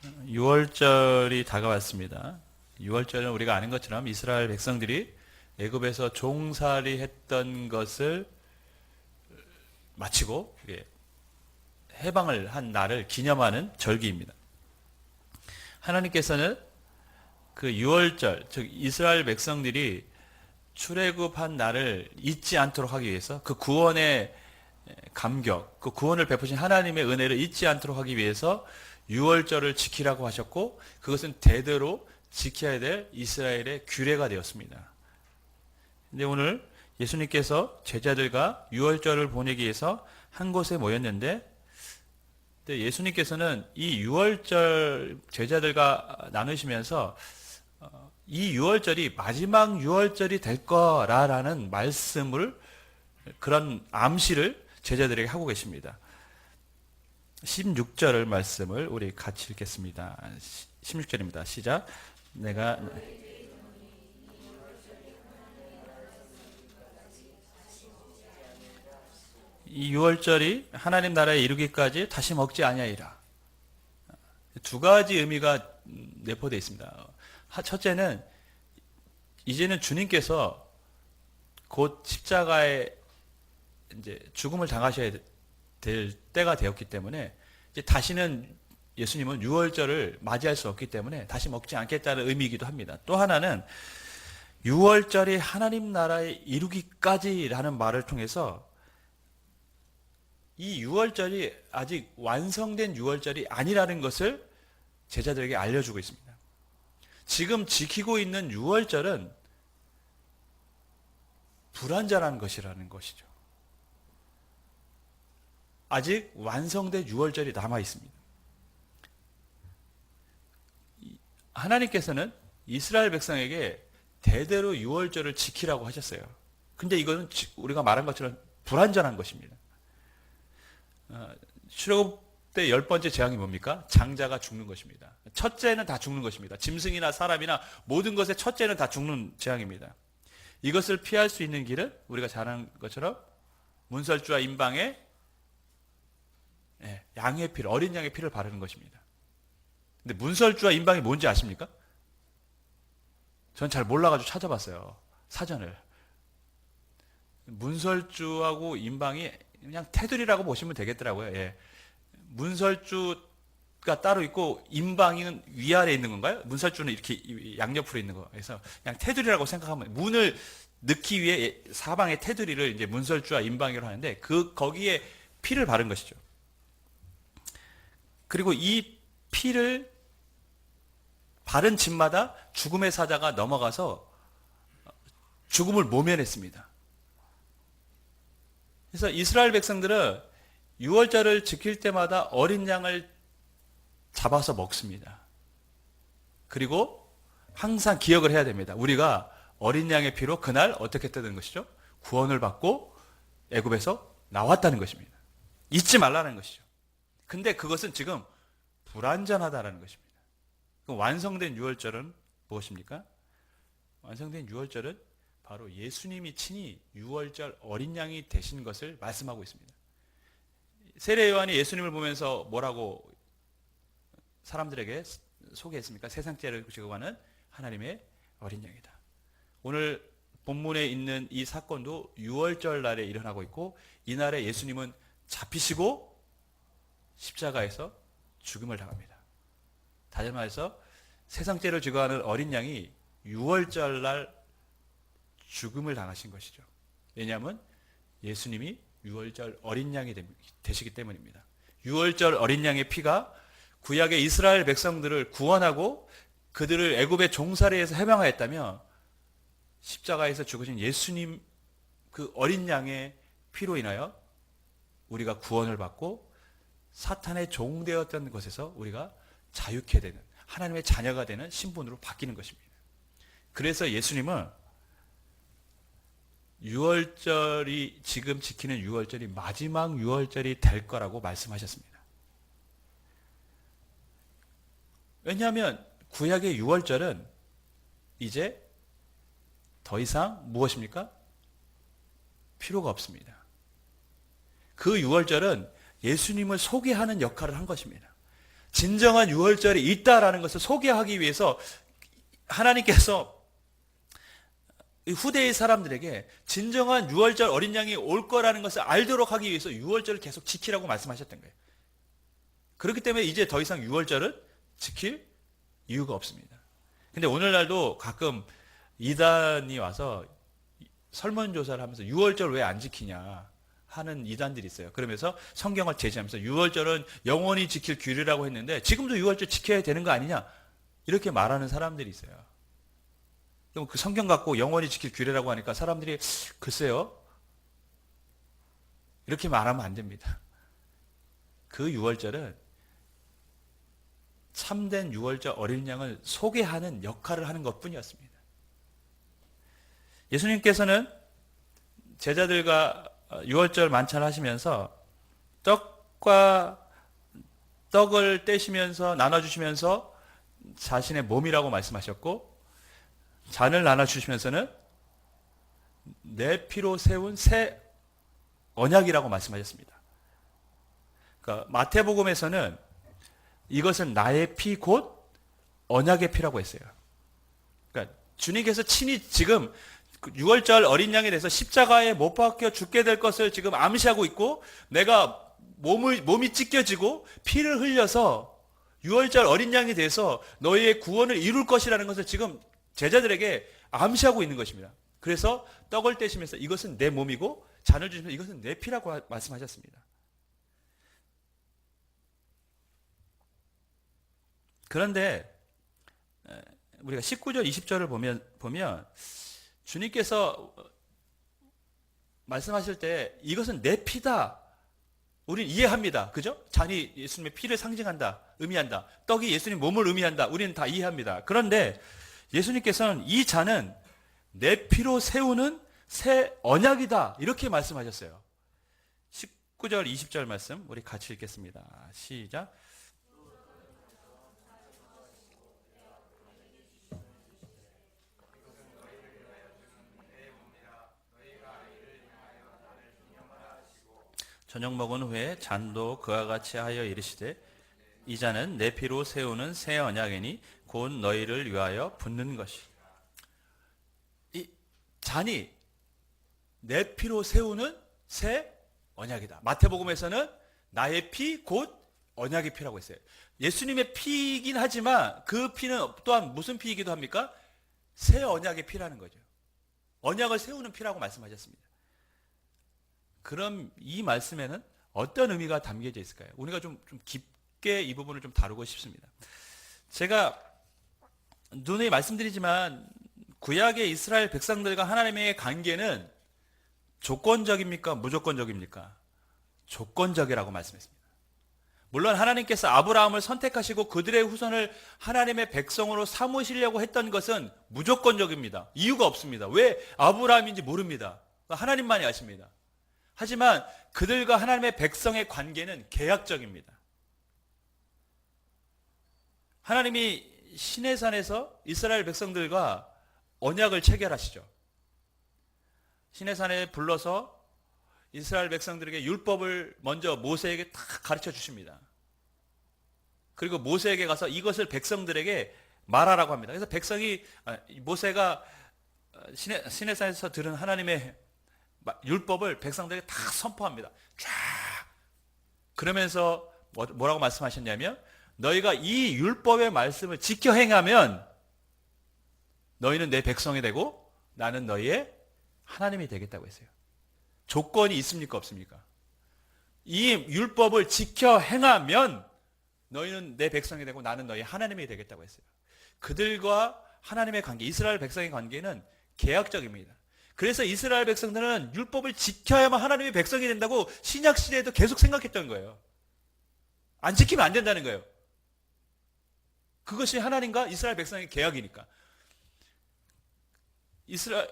6월절이 다가왔습니다. 6월절은 우리가 아는 것처럼 이스라엘 백성들이 애굽에서 종살이 했던 것을 마치고 해방을 한 날을 기념하는 절기입니다. 하나님께서는 그 6월절, 즉 이스라엘 백성들이 출애굽한 날을 잊지 않도록 하기 위해서 그 구원의 감격, 그 구원을 베푸신 하나님의 은혜를 잊지 않도록 하기 위해서 6월절을 지키라고 하셨고, 그것은 대대로 지켜야 될 이스라엘의 규례가 되었습니다. 근데 오늘 예수님께서 제자들과 6월절을 보내기 위해서 한 곳에 모였는데, 예수님께서는 이 6월절 제자들과 나누시면서 이 6월절이 마지막 6월절이 될 거라는 말씀을, 그런 암시를 제자들에게 하고 계십니다. 16절 말씀을 우리 같이 읽겠습니다. 16절입니다. 시작. 내가 이 6월절이 하나님 나라에 이르기까지 다시 먹지 아니하리라. 두 가지 의미가 내포되어 있습니다. 첫째는 이제는 주님께서 곧 십자가에 이제 죽음을 당하셔야 될 때가 되었기 때문에 이제 다시는 예수님은 6월절을 맞이할 수 없기 때문에 다시 먹지 않겠다는 의미이기도 합니다. 또 하나는 6월절이 하나님 나라에 이루기까지라는 말을 통해서 이 6월절이 아직 완성된 6월절이 아니라는 것을 제자들에게 알려주고 있습니다. 지금 지키고 있는 6월절은 불완전한 것이라는 것이죠. 아직 완성된 6월절이 남아 있습니다. 하나님께서는 이스라엘 백성에게 대대로 6월절을 지키라고 하셨어요. 근데 이거는 우리가 말한 것처럼 불완전한 것입니다. 출애굽 때 10번째 재앙이 뭡니까? 장자가 죽는 것입니다. 첫째는 다 죽는 것입니다. 짐승이나 사람이나 모든 것의 첫째는 다 죽는 재앙입니다. 이것을 피할 수 있는 길은 우리가 잘 아는 것처럼 문설주와 임방에 양의 피를, 어린 양의 피를 바르는 것입니다. 근데 문설주와 임방이 뭔지 아십니까? 전 잘 몰라가지고 찾아봤어요. 사전을. 문설주하고 임방이 그냥 테두리라고 보시면 되겠더라고요. 예. 문설주가 따로 있고 임방은 위아래에 있는 건가요? 문설주는 이렇게 양옆으로 있는 거. 그래서 그냥 테두리라고 생각하면, 문을 넣기 위해 사방의 테두리를 이제 문설주와 임방이라고 하는데, 거기에 피를 바른 것이죠. 그리고 이 피를 바른 집마다 죽음의 사자가 넘어가서 죽음을 모면했습니다. 그래서 이스라엘 백성들은 6월절을 지킬 때마다 어린 양을 잡아서 먹습니다. 그리고 항상 기억을 해야 됩니다. 우리가 어린 양의 피로 그날 어떻게 했다는 것이죠? 구원을 받고 애굽에서 나왔다는 것입니다. 잊지 말라는 것이죠. 근데 그것은 지금 불완전하다는 것입니다. 완성된 6월절은 무엇입니까? 완성된 6월절은 바로 예수님이 친히 6월절 어린 양이 되신 것을 말씀하고 있습니다. 세례 요한이 예수님을 보면서 뭐라고 사람들에게 소개했습니까? 세상 죄를 지고 가는 하나님의 어린 양이다. 오늘 본문에 있는 이 사건도 6월절 날에 일어나고 있고, 이날에 예수님은 잡히시고 십자가에서 죽음을 당합니다. 다시 말해서 세상 죄를 지고 가는 어린 양이 6월절 날 죽음을 당하신 것이죠. 왜냐하면 예수님이 6월절 어린 양이 되시기 때문입니다. 6월절 어린 양의 피가 구약의 이스라엘 백성들을 구원하고 그들을 애굽의 종살이에서 해방하였다면, 십자가에서 죽으신 예수님 그 어린 양의 피로 인하여 우리가 구원을 받고 사탄의 종되었던 것에서 우리가 자유케 되는, 하나님의 자녀가 되는 신분으로 바뀌는 것입니다. 그래서 예수님은 6월절이, 지금 지키는 6월절이 마지막 6월절이 될 거라고 말씀하셨습니다. 왜냐하면 구약의 6월절은 이제 더 이상 무엇입니까? 필요가 없습니다. 그 6월절은 예수님을 소개하는 역할을 한 것입니다. 진정한 유월절이 있다라는 것을 소개하기 위해서 하나님께서 후대의 사람들에게 진정한 유월절 어린 양이 올 거라는 것을 알도록 하기 위해서 유월절을 계속 지키라고 말씀하셨던 거예요. 그렇기 때문에 이제 더 이상 유월절을 지킬 이유가 없습니다. 근데 오늘날도 가끔 이단이 와서 설문조사를 하면서 유월절 왜 안 지키냐 하는 이단들이 있어요. 그러면서 성경을 제시하면서 유월절은 영원히 지킬 규례라고 했는데 지금도 유월절 지켜야 되는 거 아니냐 이렇게 말하는 사람들이 있어요. 그럼 그 성경 갖고 영원히 지킬 규례라고 하니까 사람들이 글쎄요 이렇게 말하면 안 됩니다. 그 유월절은 참된 유월절 어린 양을 소개하는 역할을 하는 것뿐이었습니다. 예수님께서는 제자들과 유월절 만찬을 하시면서 떡을 떼시면서 나눠주시면서 자신의 몸이라고 말씀하셨고 잔을 나눠주시면서는 내 피로 세운 새 언약이라고 말씀하셨습니다. 그러니까 마태복음에서는 이것은 나의 피 곧 언약의 피라고 했어요. 그러니까 주님께서 친히 지금 유월절 어린 양에 대해서 십자가에 못 박혀 죽게 될 것을 지금 암시하고 있고 내가 몸이 찢겨지고 피를 흘려서 유월절 어린 양에 대해서 너희의 구원을 이룰 것이라는 것을 지금 제자들에게 암시하고 있는 것입니다. 그래서 떡을 떼시면서 이것은 내 몸이고 잔을 주시면서 이것은 내 피라고 말씀하셨습니다. 그런데 우리가 19절, 20절을 보면 주님께서 말씀하실 때 이것은 내 피다. 우린 이해합니다. 그죠? 잔이 예수님의 피를 상징한다. 의미한다. 떡이 예수님 몸을 의미한다. 우리는 다 이해합니다. 그런데 예수님께서는 이 잔은 내 피로 세우는 새 언약이다. 이렇게 말씀하셨어요. 19절, 20절 말씀 우리 같이 읽겠습니다. 시작. 저녁 먹은 후에 잔도 그와 같이 하여 이르시되 이 잔은 내 피로 세우는 새 언약이니 곧 너희를 위하여 붓는 것이. 이 잔이 내 피로 세우는 새 언약이다. 마태복음에서는 나의 피 곧 언약의 피라고 했어요. 예수님의 피이긴 하지만 그 피는 또한 무슨 피이기도 합니까? 새 언약의 피라는 거죠. 언약을 세우는 피라고 말씀하셨습니다. 그럼 이 말씀에는 어떤 의미가 담겨져 있을까요? 우리가 좀 깊게 이 부분을 좀 다루고 싶습니다. 제가 누누이 말씀드리지만 구약의 이스라엘 백성들과 하나님의 관계는 조건적입니까? 무조건적입니까? 조건적이라고 말씀했습니다. 물론 하나님께서 아브라함을 선택하시고 그들의 후손을 하나님의 백성으로 삼으시려고 했던 것은 무조건적입니다. 이유가 없습니다. 왜 아브라함인지 모릅니다. 하나님만이 아십니다. 하지만 그들과 하나님의 백성의 관계는 계약적입니다. 하나님이 시내산에서 이스라엘 백성들과 언약을 체결하시죠. 시내산에 불러서 이스라엘 백성들에게 율법을 먼저 모세에게 다 가르쳐 주십니다. 그리고 모세에게 가서 이것을 백성들에게 말하라고 합니다. 그래서 모세가 시내산에서 들은 하나님의 율법을 백성들에게 다 선포합니다. 쫙. 그러면서 뭐라고 말씀하셨냐면 너희가 이 율법의 말씀을 지켜 행하면 너희는 내 백성이 되고 나는 너희의 하나님이 되겠다고 했어요. 조건이 있습니까? 없습니까? 이 율법을 지켜 행하면 너희는 내 백성이 되고 나는 너희 하나님이 되겠다고 했어요. 그들과 하나님의 관계, 이스라엘 백성의 관계는 계약적입니다. 그래서 이스라엘 백성들은 율법을 지켜야만 하나님의 백성이 된다고 신약 시대에도 계속 생각했던 거예요. 안 지키면 안 된다는 거예요. 그것이 하나님과 이스라엘 백성의 계약이니까.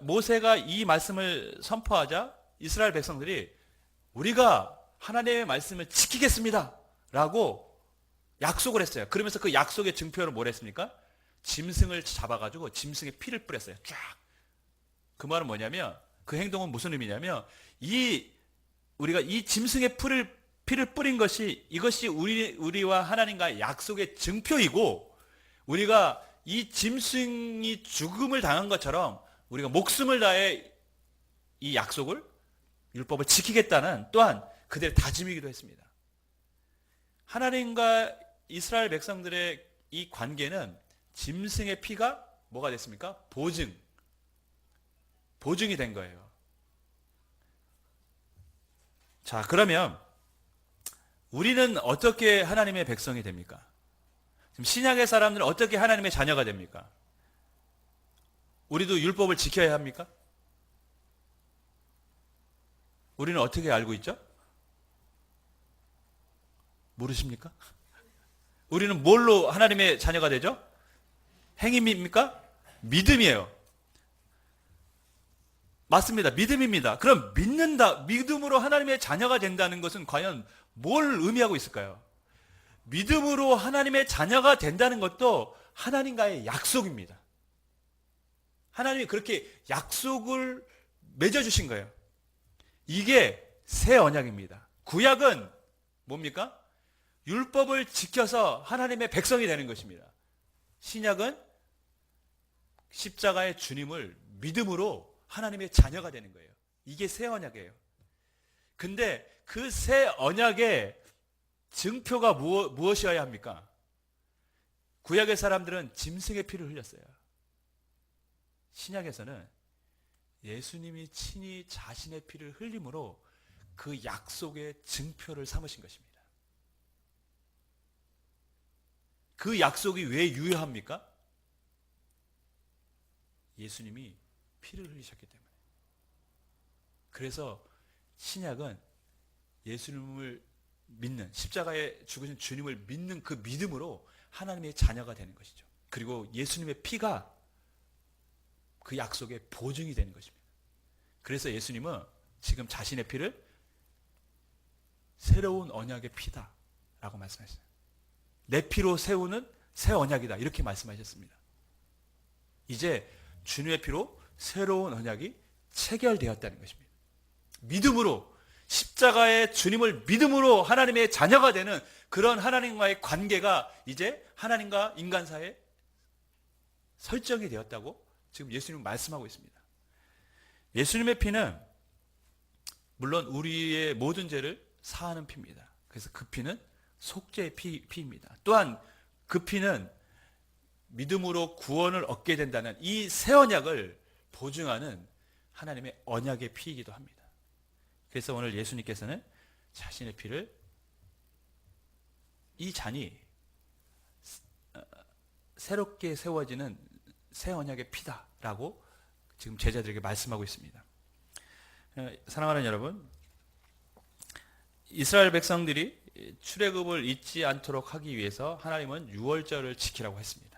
모세가 이 말씀을 선포하자 이스라엘 백성들이 우리가 하나님의 말씀을 지키겠습니다 라고 약속을 했어요. 그러면서 그 약속의 증표로 뭘 했습니까? 짐승을 잡아가지고 짐승의 피를 뿌렸어요. 쫙. 그 말은 뭐냐면 그 행동은 무슨 의미냐면 우리가 이 짐승의 피를 뿌린 것이 이것이 우리와 하나님과의 약속의 증표이고 우리가 이 짐승이 죽음을 당한 것처럼 우리가 목숨을 다해 이 약속을 율법을 지키겠다는 또한 그들의 다짐이기도 했습니다. 하나님과 이스라엘 백성들의 이 관계는 짐승의 피가 뭐가 됐습니까? 보증이 된 거예요. 자, 그러면 우리는 어떻게 하나님의 백성이 됩니까? 지금 신약의 사람들은 어떻게 하나님의 자녀가 됩니까? 우리도 율법을 지켜야 합니까? 우리는 어떻게 알고 있죠? 모르십니까? 우리는 뭘로 하나님의 자녀가 되죠? 행위입니까? 믿음이에요. 맞습니다. 믿음입니다. 그럼 믿음으로 하나님의 자녀가 된다는 것은 과연 뭘 의미하고 있을까요? 믿음으로 하나님의 자녀가 된다는 것도 하나님과의 약속입니다. 하나님이 그렇게 약속을 맺어주신 거예요. 이게 새 언약입니다. 구약은 뭡니까? 율법을 지켜서 하나님의 백성이 되는 것입니다. 신약은 십자가의 주님을 믿음으로 하나님의 자녀가 되는 거예요. 이게 새 언약이에요. 근데 그 새 언약의 증표가 무엇이어야 합니까? 구약의 사람들은 짐승의 피를 흘렸어요. 신약에서는 예수님이 친히 자신의 피를 흘림으로 그 약속의 증표를 삼으신 것입니다. 그 약속이 왜 유효합니까? 예수님이 피를 흘리셨기 때문에. 그래서 신약은 예수님을 믿는, 십자가에 죽으신 주님을 믿는 그 믿음으로 하나님의 자녀가 되는 것이죠. 그리고 예수님의 피가 그 약속의 보증이 되는 것입니다. 그래서 예수님은 지금 자신의 피를 새로운 언약의 피다 라고 말씀하셨어요. 내 피로 세우는 새 언약이다 이렇게 말씀하셨습니다. 이제 주님의 피로 새로운 언약이 체결되었다는 것입니다. 믿음으로 십자가의 주님을 믿음으로 하나님의 자녀가 되는 그런 하나님과의 관계가 이제 하나님과 인간 사이에 설정이 되었다고 지금 예수님은 말씀하고 있습니다. 예수님의 피는 물론 우리의 모든 죄를 사하는 피입니다. 그래서 그 피는 속죄의 피입니다. 또한 그 피는 믿음으로 구원을 얻게 된다는 이 새 언약을 보증하는 하나님의 언약의 피이기도 합니다. 그래서 오늘 예수님께서는 자신의 피를 이 잔이 새롭게 세워지는 새 언약의 피다라고 지금 제자들에게 말씀하고 있습니다. 사랑하는 여러분, 이스라엘 백성들이 출애굽을 잊지 않도록 하기 위해서 하나님은 유월절을 지키라고 했습니다.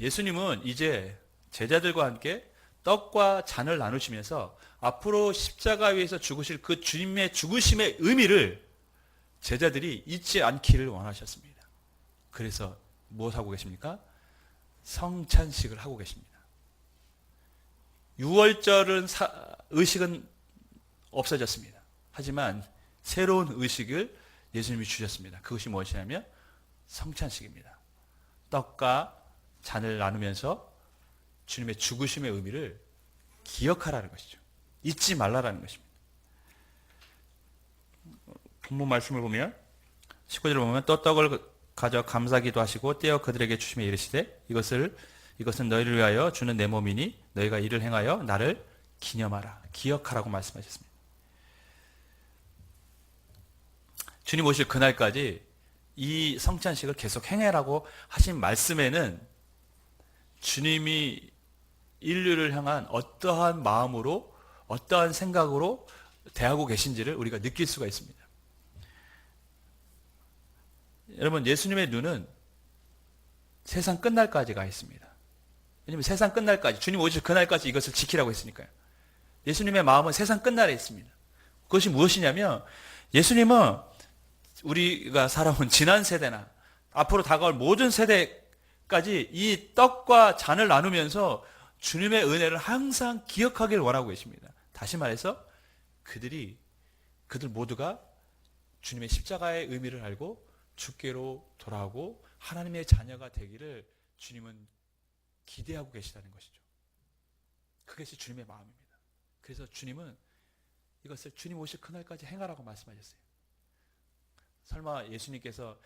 예수님은 이제 제자들과 함께 떡과 잔을 나누시면서 앞으로 십자가 위에서 죽으실 그 주님의 죽으심의 의미를 제자들이 잊지 않기를 원하셨습니다. 그래서 무엇 하고 계십니까? 성찬식을 하고 계십니다. 유월절은 의식은 없어졌습니다. 하지만 새로운 의식을 예수님이 주셨습니다. 그것이 무엇이냐면 성찬식입니다. 떡과 잔을 나누면서 주님의 죽으심의 의미를 기억하라는 것이죠. 잊지 말라라는 것입니다. 본문 말씀을 보면 19절을 보면 또 떡을 가져 감사기도 하시고 떼어 그들에게 주시며 이르시되 이것은 너희를 위하여 주는 내 몸이니 너희가 이를 행하여 나를 기념하라. 기억하라고 말씀하셨습니다. 주님 오실 그날까지 이 성찬식을 계속 행해라고 하신 말씀에는 주님이 인류를 향한 어떠한 마음으로 어떠한 생각으로 대하고 계신지를 우리가 느낄 수가 있습니다. 여러분, 예수님의 눈은 세상 끝날까지가 있습니다. 왜냐하면 세상 끝날까지, 주님 오실 그날까지 이것을 지키라고 했으니까요. 예수님의 마음은 세상 끝날에 있습니다. 그것이 무엇이냐면 예수님은 우리가 살아온 지난 세대나 앞으로 다가올 모든 세대까지 이 떡과 잔을 나누면서 주님의 은혜를 항상 기억하길 원하고 계십니다. 다시 말해서 그들이 그들 모두가 주님의 십자가의 의미를 알고 주께로 돌아오고 하나님의 자녀가 되기를 주님은 기대하고 계시다는 것이죠. 그것이 주님의 마음입니다. 그래서 주님은 이것을 주님 오실 그날까지 행하라고 말씀하셨어요. 설마 예수님께서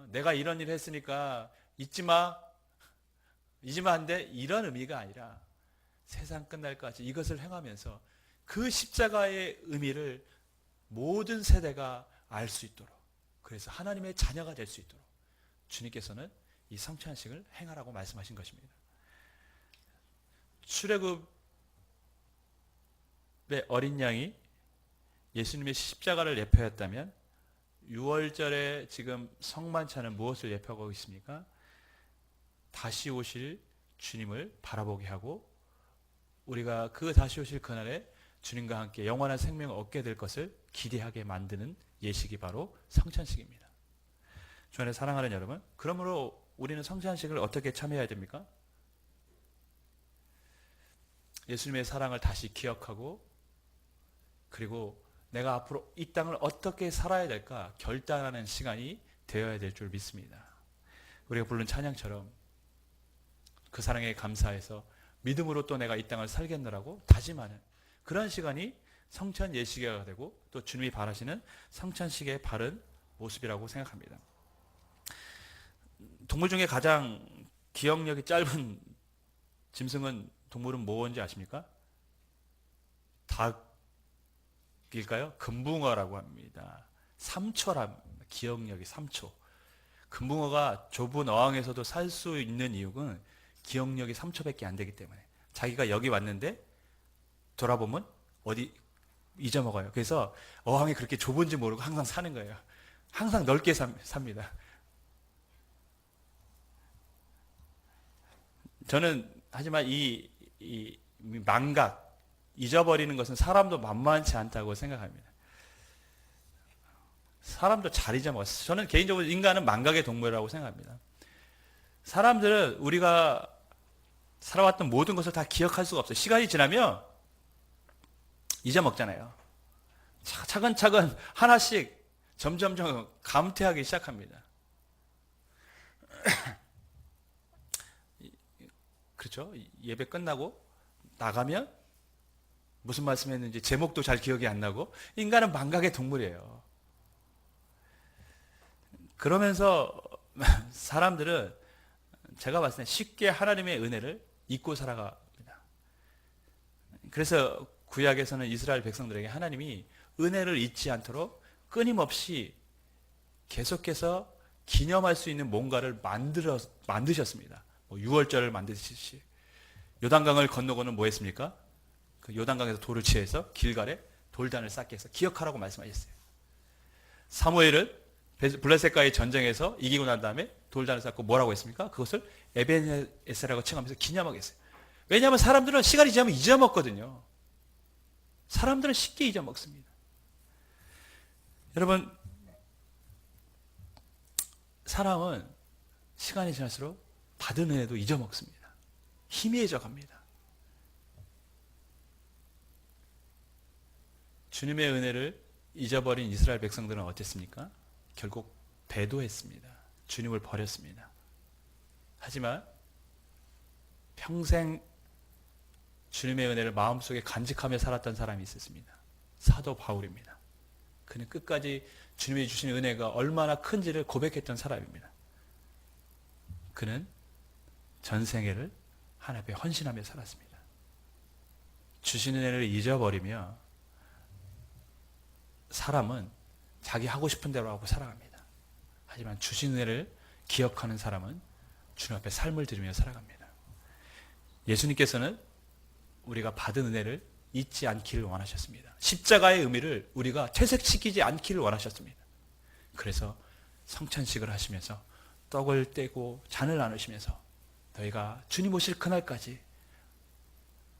내가 이런 일을 했으니까 잊지 마 한데 이런 의미가 아니라 세상 끝날까지 이것을 행하면서 그 십자가의 의미를 모든 세대가 알 수 있도록, 그래서 하나님의 자녀가 될 수 있도록 주님께서는 이 성찬식을 행하라고 말씀하신 것입니다. 출애굽의 어린 양이 예수님의 십자가를 예표했다면 6월절에 지금 성만찬은 무엇을 예표하고 있습니까? 다시 오실 주님을 바라보게 하고 우리가 그 다시 오실 그날에 주님과 함께 영원한 생명을 얻게 될 것을 기대하게 만드는 예식이 바로 성찬식입니다. 주 안에 사랑하는 여러분, 그러므로 우리는 성찬식을 어떻게 참여해야 됩니까? 예수님의 사랑을 다시 기억하고 그리고 내가 앞으로 이 땅을 어떻게 살아야 될까 결단하는 시간이 되어야 될 줄 믿습니다. 우리가 부른 찬양처럼 그 사랑에 감사해서 믿음으로 또 내가 이 땅을 살겠노라고 다짐하는 그런 시간이 성찬 예식이 되고 또 주님이 바라시는 성찬식의 바른 모습이라고 생각합니다. 동물 중에 가장 기억력이 짧은 짐승은 동물은 뭐인지 아십니까? 닭일까요? 금붕어라고 합니다. 3초랍니다. 기억력이 3초. 금붕어가 좁은 어항에서도 살 수 있는 이유는 기억력이 3초밖에 안 되기 때문에 자기가 여기 왔는데 돌아보면 어디 잊어먹어요. 그래서 어항이 그렇게 좁은지 모르고 항상 사는 거예요. 항상 넓게 삽니다. 저는 하지만 이 망각, 잊어버리는 것은 사람도 만만치 않다고 생각합니다. 사람도 잘 잊어먹었어요. 저는 개인적으로 인간은 망각의 동물이라고 생각합니다. 사람들은 우리가 살아왔던 모든 것을 다 기억할 수가 없어요. 시간이 지나면 잊어먹잖아요. 차근차근 하나씩 점점점 감퇴하기 시작합니다. 그렇죠? 예배 끝나고 나가면 무슨 말씀했는지 제목도 잘 기억이 안 나고 인간은 망각의 동물이에요. 그러면서 사람들은 제가 봤을 때 쉽게 하나님의 은혜를 잊고 살아갑니다. 그래서 구약에서는 이스라엘 백성들에게 하나님이 은혜를 잊지 않도록 끊임없이 계속해서 기념할 수 있는 뭔가를 만드셨습니다. 뭐 유월절을 만드시듯이 요단강을 건너고는 뭐 했습니까? 그 요단강에서 돌을 취해서 길갈에 돌단을 쌓게 해서 기억하라고 말씀하셨어요. 사무엘은 블레셋과의 전쟁에서 이기고 난 다음에 돌단을 쌓고 뭐라고 했습니까? 그것을 에베네에스라고 칭하면서 기념하게 했어요. 왜냐하면 사람들은 시간이 지나면 잊어먹거든요. 사람들은 쉽게 잊어먹습니다. 여러분, 사람은 시간이 지날수록 받은 은혜도 잊어먹습니다. 희미해져 갑니다. 주님의 은혜를 잊어버린 이스라엘 백성들은 어땠습니까? 결국 배도했습니다. 주님을 버렸습니다. 하지만 평생 주님의 은혜를 마음속에 간직하며 살았던 사람이 있었습니다. 사도 바울입니다. 그는 끝까지 주님이 주신 은혜가 얼마나 큰지를 고백했던 사람입니다. 그는 전생애를 하나님 앞에 헌신하며 살았습니다. 주신 은혜를 잊어버리며 사람은 자기 하고 싶은 대로 하고 살아갑니다. 하지만 주신 은혜를 기억하는 사람은 주님 앞에 삶을 들이며 살아갑니다. 예수님께서는 우리가 받은 은혜를 잊지 않기를 원하셨습니다. 십자가의 의미를 우리가 퇴색시키지 않기를 원하셨습니다. 그래서 성찬식을 하시면서 떡을 떼고 잔을 나누시면서 너희가 주님 오실 그날까지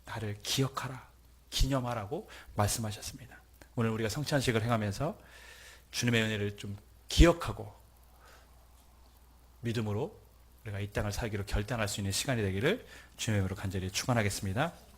나를 기억하라, 기념하라고 말씀하셨습니다. 오늘 우리가 성찬식을 행하면서 주님의 은혜를 좀 기억하고 믿음으로 우리가 이 땅을 살기로 결단할 수 있는 시간이 되기를 주님의 이름으로 간절히 축원하겠습니다.